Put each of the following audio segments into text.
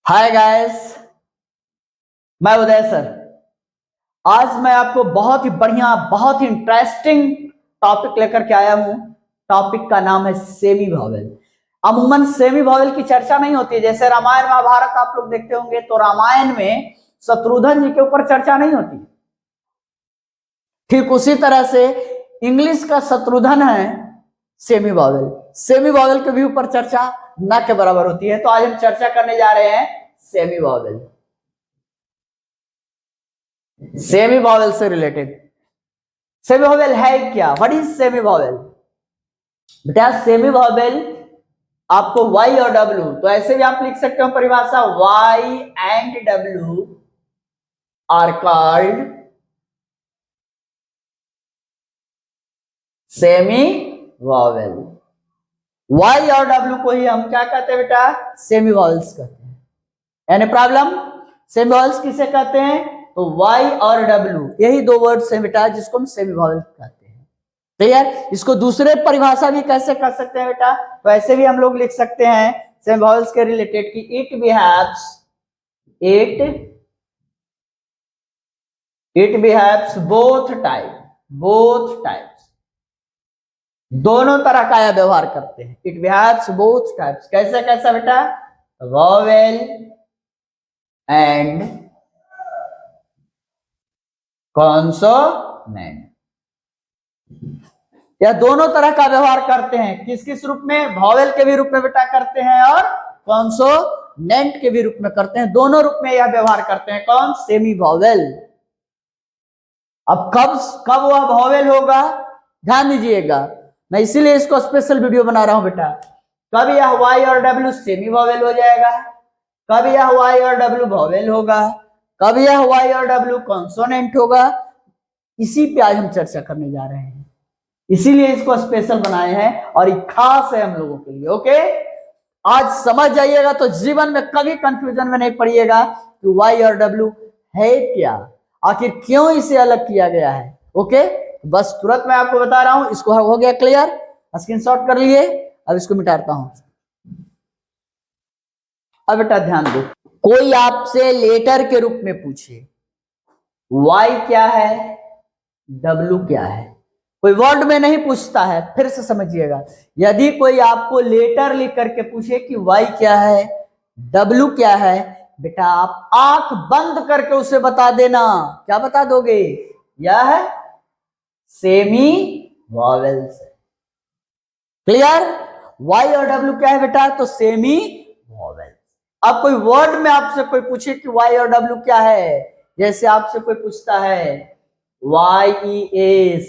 Hi guys, मैं उदय sir. आज मैं आपको बहुत ही बढ़िया, बहुत ही इंटरेस्टिंग टॉपिक लेकर के आया हूं। टॉपिक का नाम है सेमी वॉवेल। अमूमन सेमी वॉवेल की चर्चा नहीं होती। जैसे रामायण महाभारत आप लोग देखते होंगे तो रामायण में शत्रुघ्न जी के ऊपर चर्चा नहीं होती। ठीक उसी तरह से इंग्लिश का शत्रुघ्न है सेमी वॉवेल। सेमी वॉवेल के भी ऊपर चर्चा ना के बराबर होती है। तो आज हम चर्चा करने जा रहे हैं सेमी वॉवेल, सेमी वॉवेल से रिलेटेड। सेमी वॉवेल है क्या? What is semi vowel? बेटा सेमी वॉवेल आपको वाई और डब्ल्यू, तो ऐसे भी आप लिख सकते हो परिभाषा, Y and W are called semi vowel. Y और डब्ल्यू को ही हम क्या कहते हैं बेटा? सेमी वॉवेल्स कहते हैं। Any problem? सेमी वॉवेल्स किसे कहते हैं? तो वाई और डब्ल्यू यही दो वर्ड्स हैं बेटा जिसको हम सेमी वॉवेल कहते हैं। क्लियर? इसको दूसरे परिभाषा भी कैसे कर सकते हैं बेटा? तो ऐसे भी हम लोग लिख सकते हैं सेमी वॉवेल्स के रिलेटेड कि इट बिहेव्स बोथ टाइप्स, दोनों तरह का यह व्यवहार करते हैं। It behaves both types. कैसे कैसा बेटा? वॉवेल एंड कॉन्सोनेंट, यह दोनों तरह का व्यवहार करते हैं। किस किस रूप में? वॉवेल के भी रूप में बेटा करते हैं और कॉन्सोनेंट के भी रूप में करते हैं। दोनों रूप में यह व्यवहार करते हैं। कौन? Semi vowel. अब कब वह वॉवेल होगा, ध्यान दीजिएगा। मैं इसीलिए इसको स्पेशल वीडियो बना रहा हूं बेटा। कब यह वाई और डब्ल्यू सेमी वॉवेल हो जाएगा, कब यह वाई और डब्ल्यू वॉवेल होगा, कब यह वाई और डब्ल्यू कॉन्सोनेंट होगा, इसी पे आज हम चर्चा करने जा रहे हैं। इसीलिए इसको स्पेशल बनाए हैं और ये खास है हम लोगों के लिए। ओके, आज समझ जाइएगा तो जीवन में कभी कंफ्यूजन में नहीं पड़िएगा कि वाई और डब्ल्यू है क्या, आखिर क्यों इसे अलग किया गया है। ओके, बस तुरंत मैं आपको बता रहा हूं। इसको हो गया क्लियर? स्क्रीनशॉट कर लिए। अब इसको मिटाता हूं। अब बेटा ध्यान दो, कोई आपसे लेटर के रूप में पूछे वाई क्या है, डब्ल्यू क्या है, कोई वर्ड में नहीं पूछता है। फिर से समझिएगा, यदि कोई आपको लेटर लिख करके पूछे कि वाई क्या है, डब्ल्यू क्या है, बेटा आप आंख बंद करके उसे बता देना। क्या बता दोगे? यह है सेमी वॉवेल्स। क्लियर? वाई और डब्ल्यू क्या है बेटा? तो सेमी वॉवेल्स। अब कोई वर्ड में आपसे कोई पूछे कि वाई और डब्ल्यू क्या है, जैसे आपसे कोई पूछता है YES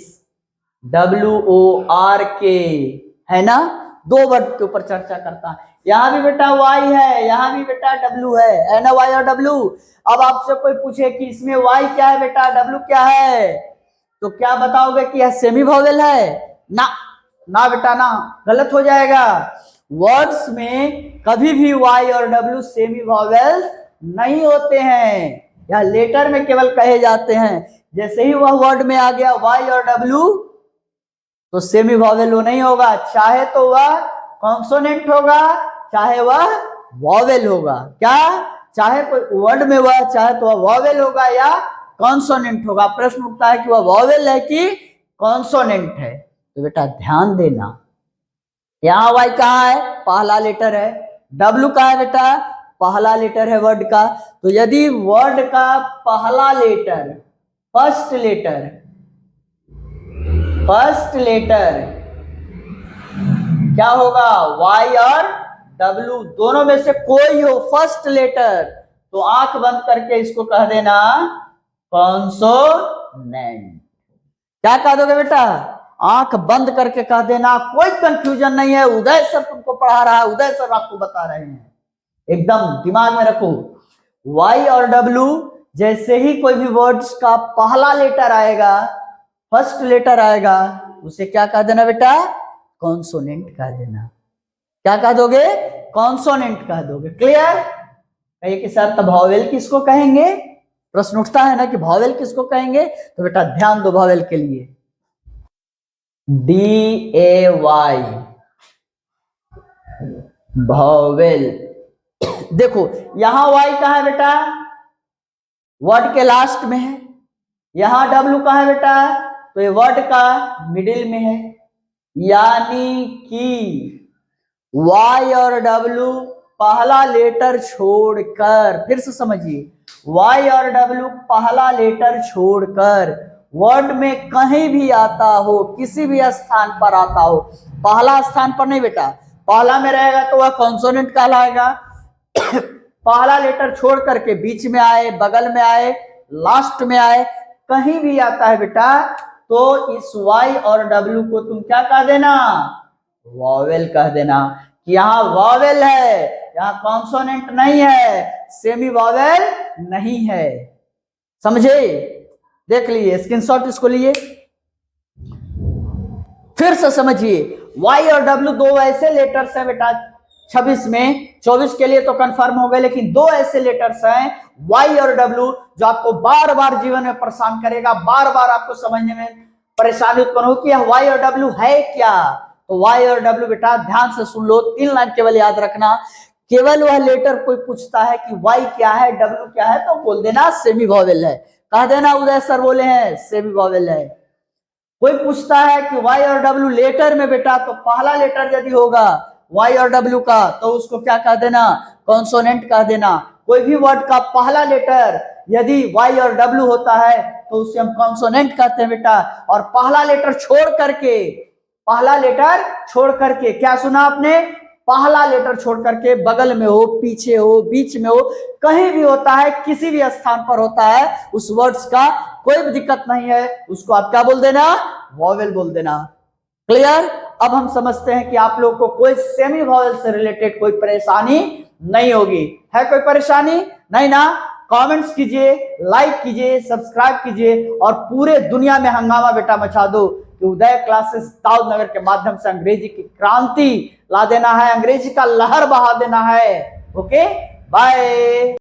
WORK, है ना, दो वर्ड के ऊपर चर्चा करता है। यहां भी बेटा वाई है, यहां भी बेटा डब्ल्यू है ना, वाई और डब्ल्यू। अब आपसे कोई पूछे कि इसमें वाई क्या है बेटा, डब्ल्यू क्या है, तो क्या बताओगे कि यह सेमी वॉवेल है? ना बेटा ना, गलत हो जाएगा। वर्ड्स में कभी भी वाई और डब्ल्यू सेमी वॉवेल नहीं होते हैं, यह लेटर में केवल कहे जाते हैं। जैसे ही वह वर्ड में आ गया वाई और डब्ल्यू तो सेमी वॉवेल वो नहीं होगा, चाहे तो वह कॉन्सोनेंट होगा चाहे वह वॉवेल होगा। क्या? चाहे कोई वर्ड में वह चाहे तो वह वॉवेल होगा या कॉन्सोनेंट होगा। प्रश्न उठता है कि वह वॉवेल है कि कॉन्सोनेंट है। तो बेटा ध्यान देना, यहां वाई कहाँ है? पहला लेटर है। डब्ल्यू कहाँ है बेटा? पहला लेटर है वर्ड का। तो यदि वर्ड का पहला लेटर, फर्स्ट लेटर क्या होगा? वाई और डब्ल्यू दोनों में से कोई हो फर्स्ट लेटर, तो आंख बंद करके इसको कह देना कॉन्सोनेंट। क्या कह दोगे बेटा? आंख बंद करके कह देना, कोई कंफ्यूजन नहीं है। उदय सर तुमको पढ़ा रहा है, उदय सर आपको बता रहे हैं, एकदम दिमाग में रखो। वाई और डब्ल्यू जैसे ही कोई भी वर्ड्स का पहला लेटर आएगा, फर्स्ट लेटर आएगा, उसे क्या कह देना बेटा? कॉन्सोनेंट कह देना। क्या कह दोगे? कॉन्सोनेंट कह दोगे। क्लियर? कहिए कि सर तब वॉवेल किसको कहेंगे? प्रश्न उठता है ना कि वॉवेल किसको कहेंगे। तो बेटा ध्यान दो, वॉवेल के लिए DAY वॉवेल, देखो यहां वाई कहाँ है बेटा, वर्ड के लास्ट में है, यहां डब्ल्यू कहाँ है बेटा, तो ये वर्ड का मिडिल में है, यानी कि वाई और डब्ल्यू पहला लेटर छोड़कर, फिर से समझिए, वाई और डब्ल्यू पहला लेटर छोड़कर वर्ड में कहीं भी आता हो, किसी भी स्थान पर आता हो, पहला स्थान पर नहीं बेटा, पहला में रहेगा तो वह कॉन्सोनेंट कहलाएगा, पहला लेटर छोड़ करके बीच में आए, बगल में आए, लास्ट में आए, कहीं भी आता है बेटा, तो इस वाई और डब्ल्यू को तुम क्या कह देना, वॉवेल कह देना, कि यहाँ वॉवेल है, यहाँ कॉन्सोनेंट नहीं है, सेमी वॉवेल नहीं है। समझे, देख लिए, स्क्रीनशॉट इसको लिए, फिर से समझिए, वाई और डब्ल्यू दो ऐसे लेटर्स हैं बेटा 26 में, 24 के लिए तो कंफर्म हो गए, लेकिन दो ऐसे लेटर्स हैं वाई और डब्ल्यू जो आपको बार बार जीवन में परेशान करेगा, बार बार आपको समझने में परेशानी उत्पन्न होगी कि वाई और डब्ल्यू है क्या। तो वाई और डब्ल्यू बेटा ध्यान से सुन लो, 3 लाइन केवल याद रखना, केवल वह लेटर कोई पूछता है कि वाई क्या है, डब्ल्यू क्या है, तो बोल देना सेमी वॉवेल है, कह देना उदय सर बोले हैं सेमी वॉवेल है। कोई पूछता है कि वाई और डब्ल्यू लेटर में बेटा, तो पहला लेटर यदि होगा वाई और डब्ल्यू का तो उसको क्या कह देना, कॉन्सोनेंट कह देना। कोई भी वर्ड का पहला लेटर यदि वाई और डब्ल्यू होता है तो उसे हम कॉन्सोनेंट कहते हैं बेटा। और पहला लेटर छोड़ करके, पहला लेटर छोड़ करके, क्या सुना आपने, पहला लेटर छोड़ करके बगल में हो, पीछे हो, बीच में हो, कहीं भी होता है, किसी भी स्थान पर होता है, उस वर्ड्स का कोई भी दिक्कत नहीं है, उसको आप क्या बोल देना, वॉवेल बोल देना। क्लियर। अब हम समझते हैं कि आप लोग को कोई सेमी वॉवेल से रिलेटेड कोई परेशानी नहीं होगी, है कोई परेशानी नहीं ना। कमेंट्स कीजिए, लाइक कीजिए, सब्सक्राइब कीजिए और पूरे दुनिया में हंगामा बेटा मचा दो कि उदय क्लासेस दाऊद नगर के माध्यम से अंग्रेजी की क्रांति ला देना है, अंग्रेजी का लहर बहा देना है। Okay, bye.